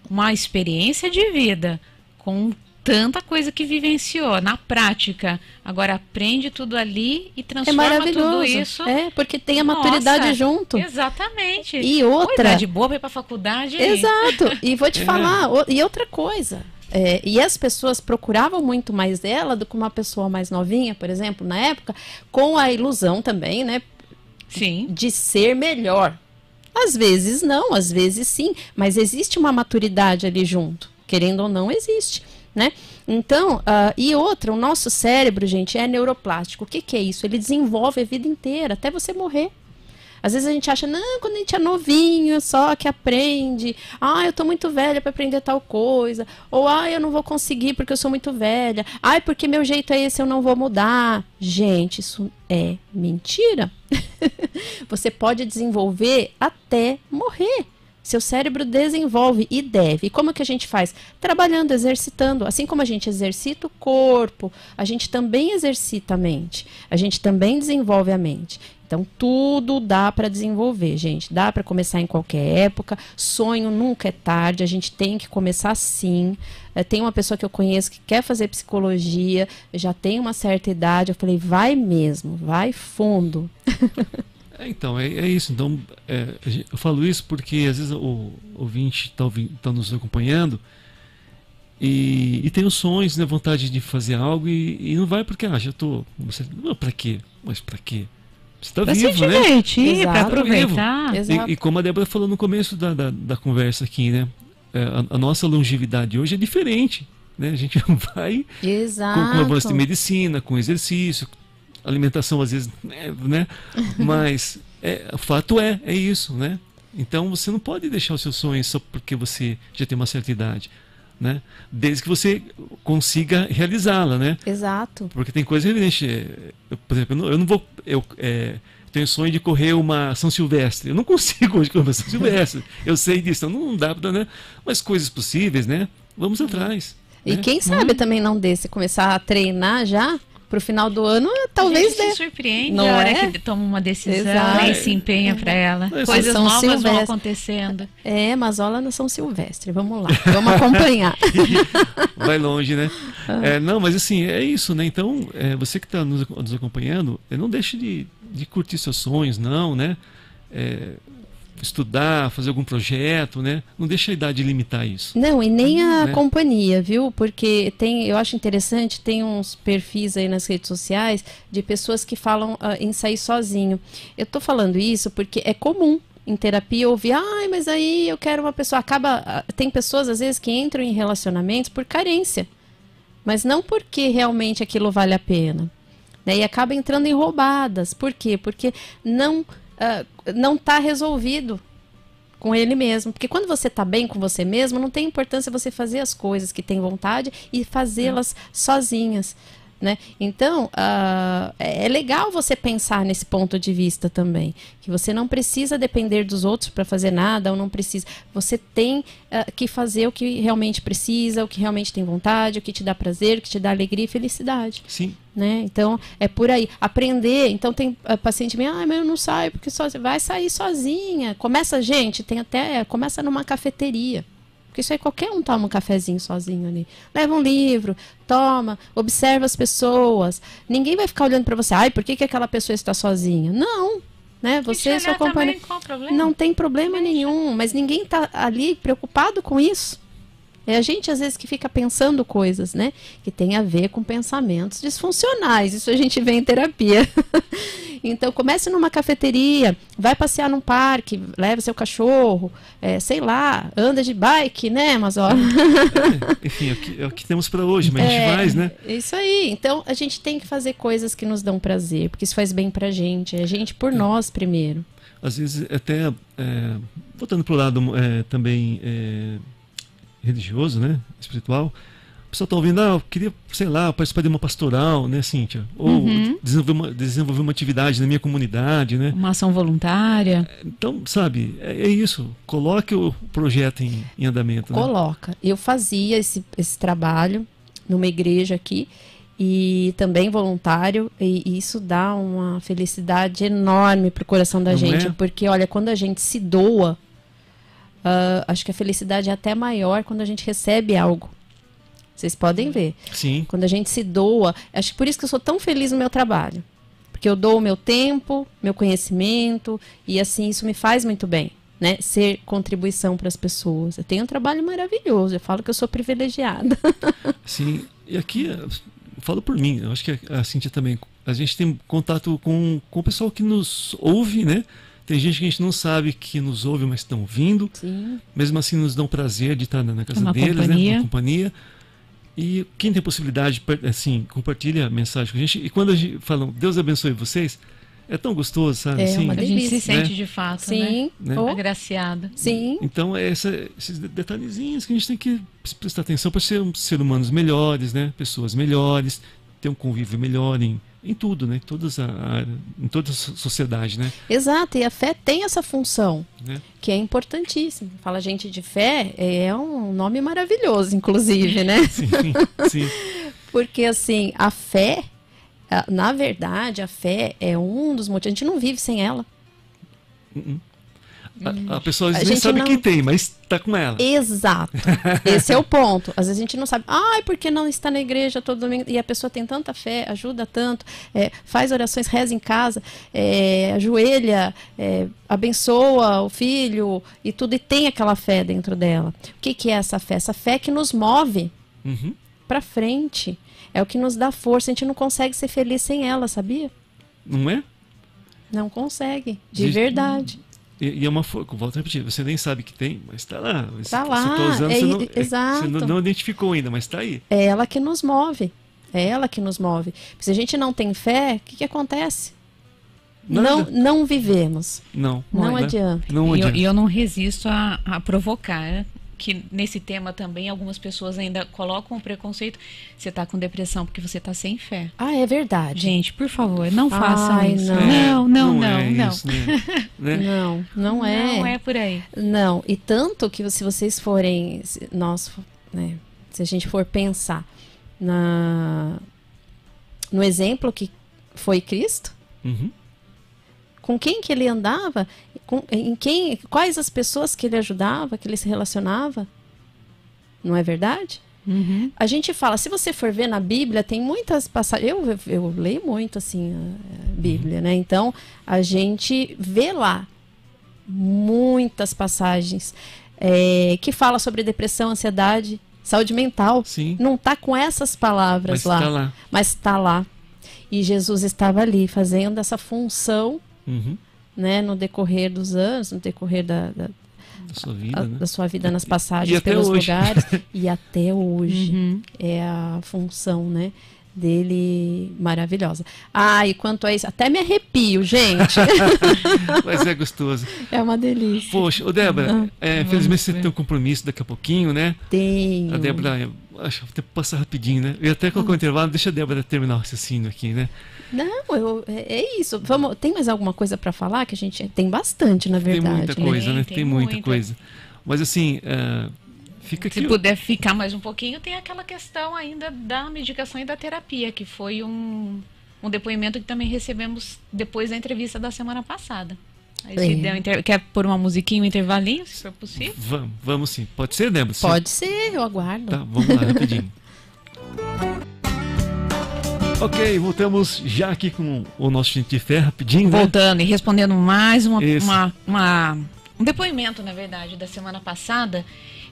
Speaker 3: uma experiência de vida, com tanta coisa que vivenciou na prática, agora aprende tudo ali e transforma tudo isso.
Speaker 2: Porque tem a maturidade junto.
Speaker 3: Exatamente.
Speaker 2: E outra...
Speaker 3: idade boa para ir para a faculdade.
Speaker 2: Exato. E vou te falar, e outra coisa, E as pessoas procuravam muito mais ela do que uma pessoa mais novinha, por exemplo, na época, com a ilusão também, né?
Speaker 3: Sim.
Speaker 2: De ser melhor. Às vezes não, às vezes sim, mas existe uma maturidade ali junto, querendo ou não, existe, né? Então, e outra, o nosso cérebro, gente, é neuroplástico. O que que é isso? Ele desenvolve a vida inteira, até você morrer. Às vezes a gente acha, não, quando a gente é novinho, só que aprende. Eu tô muito velha para aprender tal coisa. Ou, eu não vou conseguir porque eu sou muito velha. Porque meu jeito é esse, eu não vou mudar. Gente, isso é mentira. Você pode desenvolver até morrer. Seu cérebro desenvolve e deve. E como que a gente faz? Trabalhando, exercitando. Assim como a gente exercita o corpo, a gente também exercita a mente. A gente também desenvolve a mente. Então, tudo dá para desenvolver, gente. Dá para começar em qualquer época. Sonho nunca é tarde. A gente tem que começar sim. Tem uma pessoa que eu conheço que quer fazer psicologia, já tem uma certa idade. Eu falei, vai mesmo, vai fundo.
Speaker 1: Então, é isso. Então, eu falo isso porque às vezes o ouvinte está nos acompanhando e tem os sonhos, né, vontade de fazer algo e não vai porque, já estou... Para quê? Mas para quê? Você está vivo,
Speaker 3: se divertir,
Speaker 1: né?
Speaker 3: Para aproveitar.
Speaker 1: E como a Débora falou no começo da conversa aqui, né? A nossa longevidade hoje é diferente, né? A gente vai com avanço de medicina, com exercício, alimentação às vezes, né? Mas o fato é isso, né? Então você não pode deixar os seus sonhos só porque você já tem uma certa idade, né? Desde que você consiga realizá-la, né?
Speaker 2: Exato.
Speaker 1: Porque tem coisa evidente. Por exemplo, eu não vou... Eu tenho sonho de correr uma São Silvestre. Eu não consigo hoje correr uma São Silvestre. Eu sei disso. Então não dá para, né? Mas coisas possíveis, né? Vamos atrás.
Speaker 2: E
Speaker 1: né?
Speaker 2: quem sabe também não dê, se começar a treinar já... Pro final do ano, talvez dê.
Speaker 3: Se surpreende
Speaker 2: não
Speaker 3: a hora que toma uma decisão e se empenha para ela. Coisas
Speaker 2: São
Speaker 3: novas
Speaker 2: Silvestre.
Speaker 3: vão acontecendo.
Speaker 2: Mas na São Silvestre. Vamos lá, vamos acompanhar.
Speaker 1: Vai longe, né? Não, mas assim, é isso, né? Então, você que está nos acompanhando, não deixe de curtir seus sonhos, não, né? Estudar, fazer algum projeto, né? Não deixa a idade limitar isso.
Speaker 2: Não, e nem a companhia, viu? Porque eu acho interessante, tem uns perfis aí nas redes sociais de pessoas que falam em sair sozinho. Eu tô falando isso porque é comum em terapia ouvir, mas aí eu quero uma pessoa. Tem pessoas às vezes que entram em relacionamentos por carência, mas não porque realmente aquilo vale a pena, né? E acaba entrando em roubadas. Por quê? Porque não está resolvido com ele mesmo. Porque quando você está bem com você mesmo, não tem importância você fazer as coisas que tem vontade e fazê-las sozinhas, né? Então, é legal você pensar nesse ponto de vista também, que você não precisa depender dos outros para fazer nada, ou não precisa. Você tem que fazer o que realmente precisa, o que realmente tem vontade, o que te dá prazer, o que te dá alegria e felicidade.
Speaker 1: Sim.
Speaker 2: Né? Então, é por aí. Aprender. Então, tem paciente minha, mas eu não saio, porque vai sair sozinha. Começa numa cafeteria. Porque isso aí qualquer um toma um cafezinho sozinho ali. Leva um livro, toma, observa as pessoas. Ninguém vai ficar olhando para você. Por que aquela pessoa está sozinha? Não. Né? Você e sua companhia. Não tem problema nenhum. Mas ninguém está ali preocupado com isso. É a gente, às vezes, que fica pensando coisas, né? Que tem a ver com pensamentos disfuncionais. Isso a gente vê em terapia. Então, comece numa cafeteria, vai passear num parque, leva seu cachorro, sei lá, anda de bike, né, mas ó.
Speaker 1: Enfim, é o que temos para hoje, mas a gente faz, né?
Speaker 2: Isso aí. Então, a gente tem que fazer coisas que nos dão prazer, porque isso faz bem pra gente. É a gente por nós primeiro.
Speaker 1: Às vezes, até, voltando pro lado também... religioso, né? Espiritual. O pessoal está ouvindo, eu queria, sei lá, participar de uma pastoral, né, Cíntia? Ou desenvolver uma atividade na minha comunidade, né?
Speaker 3: Uma ação voluntária.
Speaker 1: Então, sabe, é isso. Coloque o projeto em andamento. Né?
Speaker 2: Coloca. Eu fazia esse trabalho numa igreja aqui e também voluntário, e isso dá uma felicidade enorme pro coração da gente, porque, olha, quando a gente se doa, acho que a felicidade é até maior quando a gente recebe algo. Vocês podem ver.
Speaker 1: Sim.
Speaker 2: Quando a gente se doa, acho que por isso que eu sou tão feliz no meu trabalho. Porque eu dou o meu tempo, meu conhecimento, e assim, isso me faz muito bem. né, ser contribuição para as pessoas. Eu tenho um trabalho maravilhoso, eu falo que eu sou privilegiada.
Speaker 1: Sim, e aqui, eu falo por mim, eu acho que a Cíntia também, a gente tem contato com o pessoal que nos ouve, né? Tem gente que a gente não sabe que nos ouve, mas estão ouvindo.
Speaker 2: Sim.
Speaker 1: Mesmo assim, nos dão prazer de estar na casa
Speaker 3: Uma
Speaker 1: deles,
Speaker 3: companhia.
Speaker 1: né? Uma companhia. E quem tem possibilidade, assim, compartilha a mensagem com a gente. E quando a gente fala, Deus abençoe vocês, é tão gostoso, sabe?
Speaker 2: É
Speaker 1: assim,
Speaker 2: uma
Speaker 3: A gente se
Speaker 2: delícia,
Speaker 3: sente
Speaker 1: né?
Speaker 3: de fato,
Speaker 2: Sim.
Speaker 1: Né?
Speaker 2: Oh,
Speaker 3: agraciada.
Speaker 2: sim.
Speaker 1: Então, é esses detalhezinhos que a gente tem que prestar atenção para ser humanos melhores, né? Pessoas melhores, ter um convívio melhor em tudo, né? Em toda a sociedade, né?
Speaker 2: Exato, e a fé tem essa função,
Speaker 1: Né?
Speaker 2: que é importantíssima. Fala gente de fé, é um nome maravilhoso, inclusive, né?
Speaker 1: Sim, sim.
Speaker 2: Porque, assim, a fé, na verdade, a fé é um dos motivos. A gente não vive sem ela.
Speaker 1: A pessoa às
Speaker 2: A
Speaker 1: vezes nem
Speaker 2: gente
Speaker 1: sabe
Speaker 2: não-
Speaker 1: que tem, mas está com ela.
Speaker 2: Exato. Esse é o ponto. Às vezes a gente não sabe. Ai, por que não está na igreja todo domingo? E a pessoa tem tanta fé, ajuda tanto, faz orações, reza em casa, ajoelha, abençoa o filho e tudo, e tem aquela fé dentro dela. O que é essa fé? Essa fé que nos move
Speaker 1: Uhum.
Speaker 2: para frente. É o que nos dá força. A gente não consegue ser feliz sem ela, sabia?
Speaker 1: Não é?
Speaker 2: Não consegue. De
Speaker 1: Diz-
Speaker 2: verdade.
Speaker 1: E é uma força, volto a repetir, você nem sabe que tem, mas está lá.
Speaker 2: Tá lá,
Speaker 1: Você tá usando,
Speaker 2: exato.
Speaker 1: você não identificou ainda, mas está aí.
Speaker 2: É ela que nos move. É ela que nos move. Se a gente não tem fé, o que acontece?
Speaker 1: Nada.
Speaker 2: Não vivemos.
Speaker 1: Não.
Speaker 2: Não
Speaker 1: né?
Speaker 2: adianta.
Speaker 1: Não adianta.
Speaker 3: E eu não resisto a provocar que nesse tema também algumas pessoas ainda colocam o preconceito. Você está com depressão porque você está sem fé.
Speaker 2: Ah, é verdade.
Speaker 3: Gente, por favor, não façam
Speaker 2: Ai,
Speaker 3: isso.
Speaker 2: não.
Speaker 3: Não.
Speaker 1: É isso, né?
Speaker 2: Não é.
Speaker 3: Não é por aí.
Speaker 2: Não. E tanto que se vocês forem, né, se a gente for pensar no exemplo que foi Cristo,
Speaker 1: Uhum.
Speaker 2: com quem que ele andava, quais as pessoas que ele ajudava, que ele se relacionava, não é verdade?
Speaker 3: Uhum.
Speaker 2: A gente fala, se você for ver na Bíblia, tem muitas passagens. Eu leio muito assim a Bíblia, né? Então a gente vê lá muitas passagens que fala sobre depressão, ansiedade, saúde mental.
Speaker 1: Sim.
Speaker 2: Não tá com essas palavras
Speaker 1: Mas
Speaker 2: lá,
Speaker 1: tá lá.
Speaker 2: mas está lá. E Jesus estava ali fazendo essa função,
Speaker 1: Uhum.
Speaker 2: né, no decorrer dos anos, no decorrer da
Speaker 1: Da sua vida, né?
Speaker 2: da sua vida nas
Speaker 1: E
Speaker 2: passagens
Speaker 1: até
Speaker 2: pelos
Speaker 1: hoje.
Speaker 2: lugares. E até hoje
Speaker 3: Uhum.
Speaker 2: é a função, né, dele maravilhosa. Ah, e quanto a isso, até me arrepio, gente.
Speaker 1: Mas é gostoso.
Speaker 2: É uma delícia.
Speaker 1: Poxa, ô Débora, infelizmente você
Speaker 3: ver.
Speaker 1: tem um compromisso daqui a pouquinho, né?
Speaker 2: Tenho.
Speaker 1: A Débora, eu acho que vou ter que passar rapidinho, né? Eu ia até colocar um intervalo, deixa a Débora terminar o raciocínio aqui, né?
Speaker 2: Não, é isso. Tem mais alguma coisa para falar? Que a gente tem bastante, na
Speaker 1: Tem
Speaker 2: verdade.
Speaker 1: muita
Speaker 2: né?
Speaker 1: coisa, né?
Speaker 3: Tem
Speaker 1: Tem muita
Speaker 3: muita.
Speaker 1: coisa. Mas assim, fica aqui.
Speaker 3: Se puder ficar mais um pouquinho, tem aquela questão ainda da medicação e da terapia, que foi um depoimento que também recebemos depois da entrevista da semana passada. Aí quer pôr uma musiquinha, um intervalinho, se for possível?
Speaker 1: Vamos sim. Pode ser, Débora?
Speaker 2: Pode ser, eu aguardo.
Speaker 1: Tá, vamos lá, rapidinho. Ok, voltamos já aqui com o nosso Gente de Fé, rapidinho, né?
Speaker 3: Voltando e respondendo mais
Speaker 1: Isso.
Speaker 3: um depoimento, na verdade, da semana passada,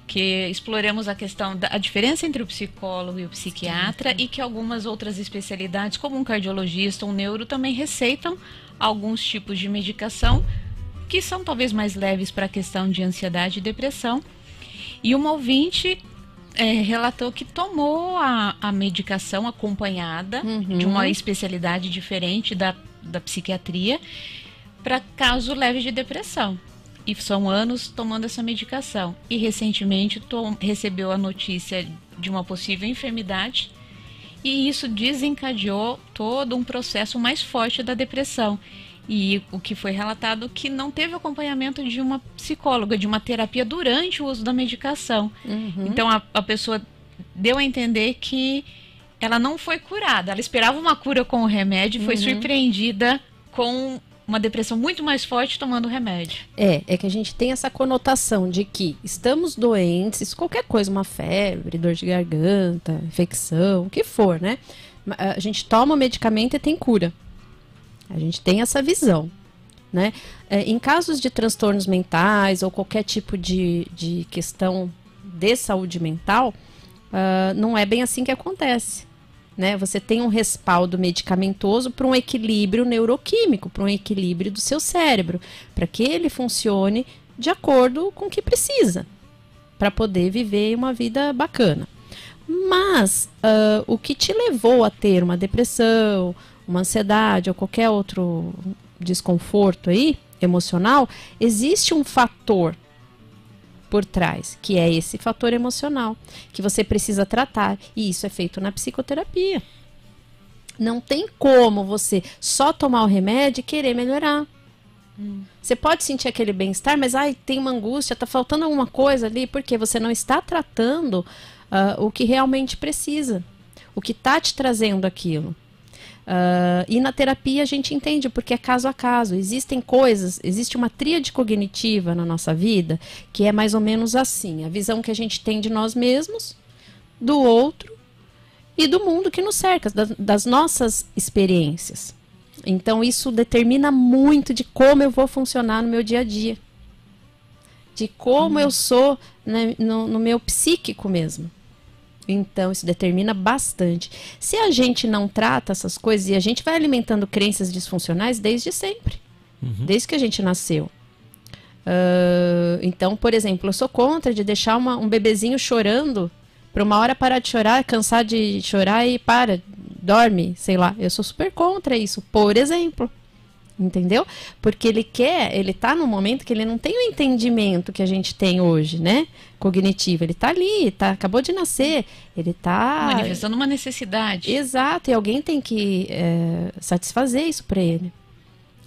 Speaker 3: que exploramos a questão da diferença entre o psicólogo e o psiquiatra e que algumas outras especialidades, como um cardiologista, um neuro, também receitam alguns tipos de medicação que são talvez mais leves para a questão de ansiedade e depressão. E uma ouvinte relatou que tomou a medicação acompanhada de uma especialidade diferente da psiquiatria para caso leve de depressão. E são anos tomando essa medicação. E recentemente recebeu a notícia de uma possível enfermidade e isso desencadeou todo um processo mais forte da depressão. E o que foi relatado que não teve acompanhamento de uma psicóloga, de uma terapia durante o uso da medicação. Então a pessoa deu a entender que ela não foi curada. Ela esperava uma cura com o remédio e foi surpreendida com uma depressão muito mais forte tomando o remédio.
Speaker 2: É que a gente tem essa conotação de que estamos doentes, qualquer coisa, uma febre, dor de garganta, infecção, o que for, né? A gente toma o medicamento e tem cura. A gente tem essa visão. né? Em casos de transtornos mentais ou qualquer tipo de questão de saúde mental, não é bem assim que acontece, né? Você tem um respaldo medicamentoso para um equilíbrio neuroquímico, para um equilíbrio do seu cérebro, para que ele funcione de acordo com o que precisa, para poder viver uma vida bacana. Mas o que te levou a ter uma depressão, uma ansiedade ou qualquer outro desconforto aí, emocional, existe um fator por trás, que é esse fator emocional, que você precisa tratar, e isso é feito na psicoterapia. Não tem como você só tomar o remédio e querer melhorar. Você pode sentir aquele bem-estar, mas tem uma angústia, tá faltando alguma coisa ali, porque você não está tratando o que realmente precisa, o que está te trazendo aquilo. E na terapia a gente entende, porque é caso a caso. Existem coisas, existe uma tríade cognitiva na nossa vida que é mais ou menos assim: a visão que a gente tem de nós mesmos, do outro e do mundo que nos cerca, das nossas experiências. Então isso determina muito de como eu vou funcionar no meu dia a dia, de como eu sou, né, no meu psíquico mesmo. Então, isso determina bastante. Se a gente não trata essas coisas, e a gente vai alimentando crenças disfuncionais desde sempre, desde que a gente nasceu. Então, por exemplo, eu sou contra de deixar um bebezinho chorando para uma hora parar de chorar, cansar de chorar e dorme, sei lá. Eu sou super contra isso, por exemplo. Entendeu? Porque ele tá num momento que ele não tem o entendimento que a gente tem hoje, né? Cognitivo. Ele tá ali, acabou de nascer, ele tá
Speaker 3: manifestando uma necessidade.
Speaker 2: Exato, e alguém tem que satisfazer isso para ele.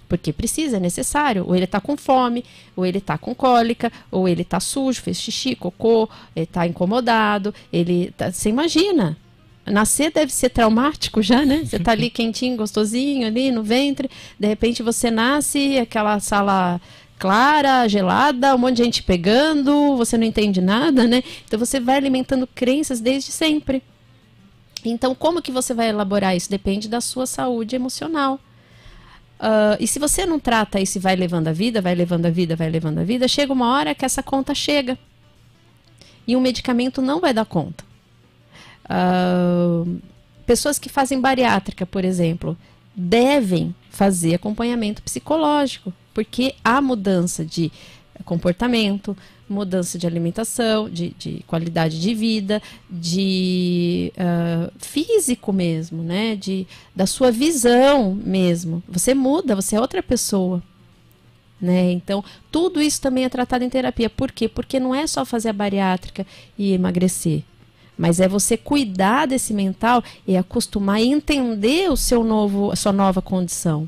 Speaker 2: Porque precisa, é necessário. Ou ele tá com fome, ou ele tá com cólica, ou ele tá sujo, fez xixi, cocô, ele tá incomodado, você imagina. Nascer deve ser traumático já, né? Você tá ali quentinho, gostosinho, ali no ventre. De repente você nasce, aquela sala clara, gelada, um monte de gente pegando, você não entende nada, né? Então você vai alimentando crenças desde sempre. Então como que você vai elaborar isso? Depende da sua saúde emocional. E se você não trata isso e vai levando a vida, chega uma hora que essa conta chega. E um medicamento não vai dar conta. Pessoas que fazem bariátrica, por exemplo, devem fazer acompanhamento psicológico, porque há mudança de comportamento, mudança de alimentação, de qualidade de vida, de físico mesmo, né? Da sua visão mesmo. Você muda, você é outra pessoa. Né? Então, tudo isso também é tratado em terapia. Por quê? Porque não é só fazer a bariátrica e emagrecer. Mas é você cuidar desse mental e acostumar a entender a sua nova condição.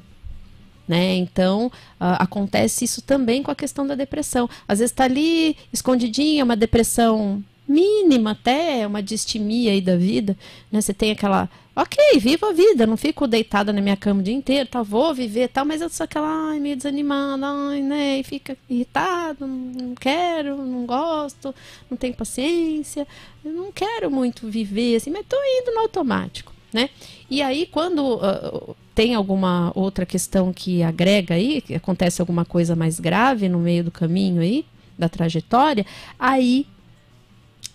Speaker 2: Né? Então, acontece isso também com a questão da depressão. Às vezes está ali escondidinha, uma depressão mínima até, uma distimia aí da vida. Né? Você tem aquela, ok, vivo a vida, não fico deitada na minha cama o dia inteiro, vou viver, mas eu sou aquela, meio desanimada, né? E fica irritado, não quero, não gosto, não tenho paciência, eu não quero muito viver assim, mas estou indo no automático. Né? E aí quando tem alguma outra questão que agrega aí, que acontece alguma coisa mais grave no meio do caminho aí, da trajetória, aí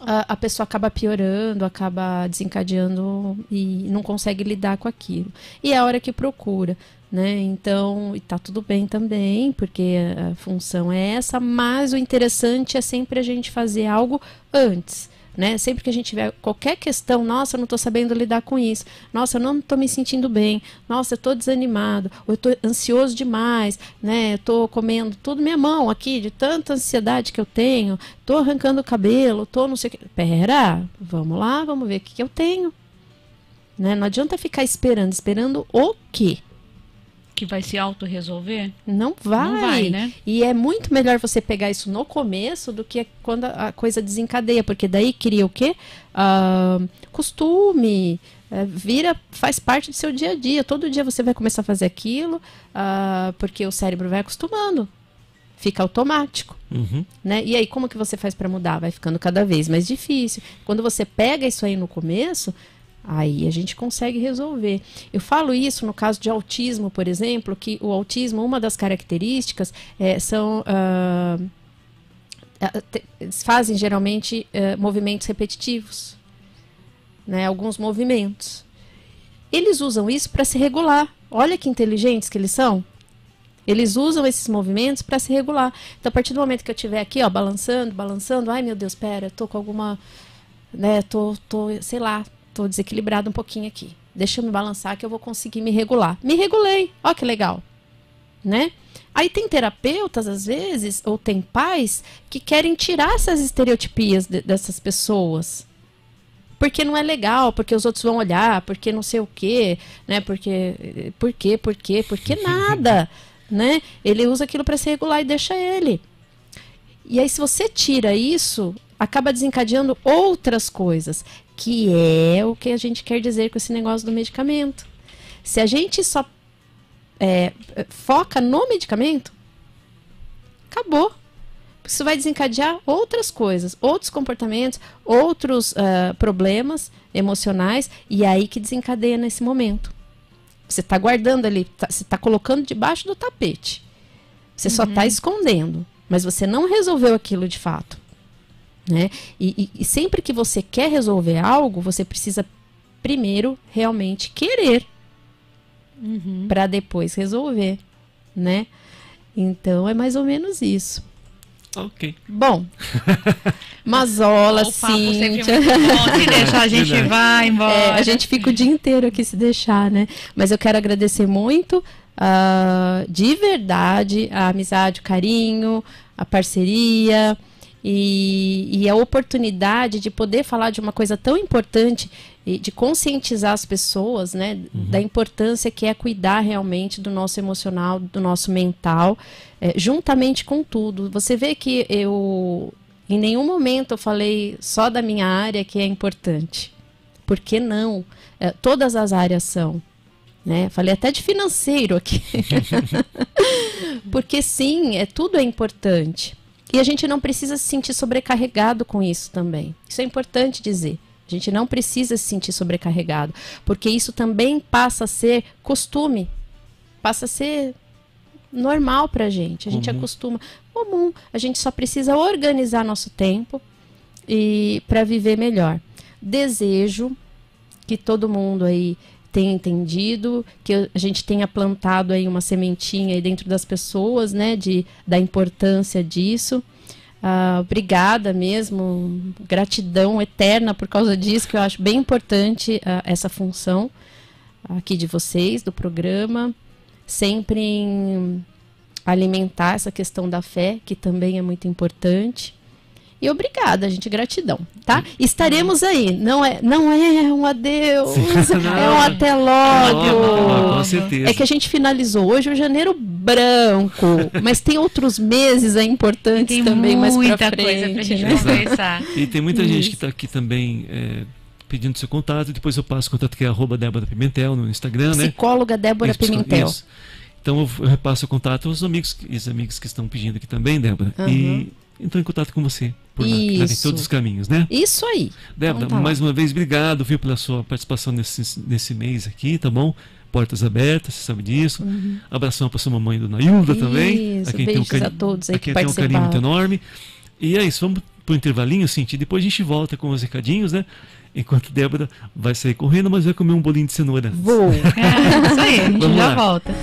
Speaker 2: a pessoa acaba piorando, acaba desencadeando e não consegue lidar com aquilo. E é a hora que procura, né? Então, e tá tudo bem também, porque a função é essa, mas o interessante é sempre a gente fazer algo antes. Né? Sempre que a gente tiver qualquer questão, nossa, eu não estou sabendo lidar com isso, nossa, eu não estou me sentindo bem, nossa, eu estou desanimado, ou eu estou ansioso demais, né? Eu estou comendo tudo minha mão aqui, de tanta ansiedade que eu tenho, estou arrancando o cabelo, estou não sei o que. Pera, vamos lá, vamos ver o que eu tenho. Né? Não adianta ficar esperando o quê?
Speaker 3: Que vai se autorresolver?
Speaker 2: Não vai.
Speaker 3: Não vai, né?
Speaker 2: E é muito melhor você pegar isso no começo do que quando a coisa desencadeia, porque daí cria o quê? Costume, faz parte do seu dia a dia. Todo dia você vai começar a fazer aquilo, porque o cérebro vai acostumando. Fica automático. Né? E aí, como que você faz para mudar? Vai ficando cada vez mais difícil. Quando você pega isso aí no começo, Aí a gente consegue resolver. Eu falo isso no caso de autismo, por exemplo, que o autismo, uma das características são... eles fazem geralmente movimentos repetitivos, né? Alguns movimentos. Eles usam isso para se regular. Olha que inteligentes que eles são. Eles usam esses movimentos para se regular. Então, a partir do momento que eu estiver aqui, ó, balançando, ai meu Deus, pera, eu tô com alguma, né, sei lá, tô desequilibrado um pouquinho aqui. Deixa eu me balançar que eu vou conseguir me regular. Me regulei, ó que legal, né? Aí tem terapeutas, às vezes, ou tem pais que querem tirar essas estereotipias dessas pessoas. Porque não é legal, porque os outros vão olhar, porque não sei o quê, né? Porque nada, né? Ele usa aquilo para se regular e deixa ele. E aí, se você tira isso, acaba desencadeando outras coisas, que é o que a gente quer dizer com esse negócio do medicamento. Se a gente só foca no medicamento, acabou. Isso vai desencadear outras coisas, outros comportamentos, outros problemas emocionais, e é aí que desencadeia nesse momento. Você está guardando ali, você está colocando debaixo do tapete. Você só está escondendo, mas você não resolveu aquilo de fato, né? E sempre que você quer resolver algo, você precisa primeiro realmente querer, para depois resolver, né? Então é mais ou menos isso.
Speaker 1: Ok.
Speaker 2: Bom, Mazola, Cíntia.
Speaker 3: Se deixar, a gente vai embora.
Speaker 2: A gente fica o dia inteiro aqui se deixar, né? Mas eu quero agradecer muito, de verdade, a amizade, o carinho, a parceria e a oportunidade de poder falar de uma coisa tão importante e de conscientizar as pessoas, né, da importância que é cuidar realmente do nosso emocional, do nosso mental, juntamente com tudo. Você vê que em nenhum momento eu falei só da minha área que é importante. Por que não? Todas as áreas são. Né? Falei até de financeiro aqui. Porque sim, tudo é importante. E a gente não precisa se sentir sobrecarregado com isso também. Isso é importante dizer. A gente não precisa se sentir sobrecarregado, porque isso também passa a ser costume, passa a ser normal pra gente. A gente acostuma. Comum. A gente só precisa organizar nosso tempo e para viver melhor. Desejo que todo mundo aí tenha entendido, que a gente tenha plantado aí uma sementinha aí dentro das pessoas, né, da importância disso. Obrigada mesmo, gratidão eterna por causa disso, que eu acho bem importante essa função aqui de vocês, do programa, sempre em alimentar essa questão da fé, que também é muito importante. E obrigada, gente, gratidão, tá? Estaremos aí, não é um adeus, é um até logo.
Speaker 1: Com certeza.
Speaker 2: É que a gente finalizou hoje o janeiro branco, mas tem outros meses importantes tem também mais pra frente.
Speaker 3: Muita coisa pra gente conversar.
Speaker 1: E tem muita gente que está aqui também pedindo seu contato, depois eu passo o contato que é @Débora Pimentel no Instagram, né?
Speaker 2: Psicóloga Débora Pimentel.
Speaker 1: Isso. Então eu repasso o contato aos amigos que estão pedindo aqui também, Débora. E entro em contato com você por lá, que tem todos os caminhos, né?
Speaker 2: Isso aí.
Speaker 1: Débora,
Speaker 2: então,
Speaker 1: mais uma vez, obrigado, viu, pela sua participação nesse mês aqui, tá bom? Portas abertas, você sabe disso. Abração para sua mamãe, Dona Hilda, também.
Speaker 2: Isso, beijos a todos aí que
Speaker 1: tem um carinho muito
Speaker 2: participaram.
Speaker 1: enorme. E é isso, vamos pro intervalinho, Cintia, depois a gente volta com os recadinhos, né? Enquanto Débora vai sair correndo, mas vai comer um bolinho de cenoura antes.
Speaker 2: Vou.
Speaker 3: Isso aí, a gente
Speaker 1: Vamos
Speaker 3: já
Speaker 1: lá.
Speaker 3: volta.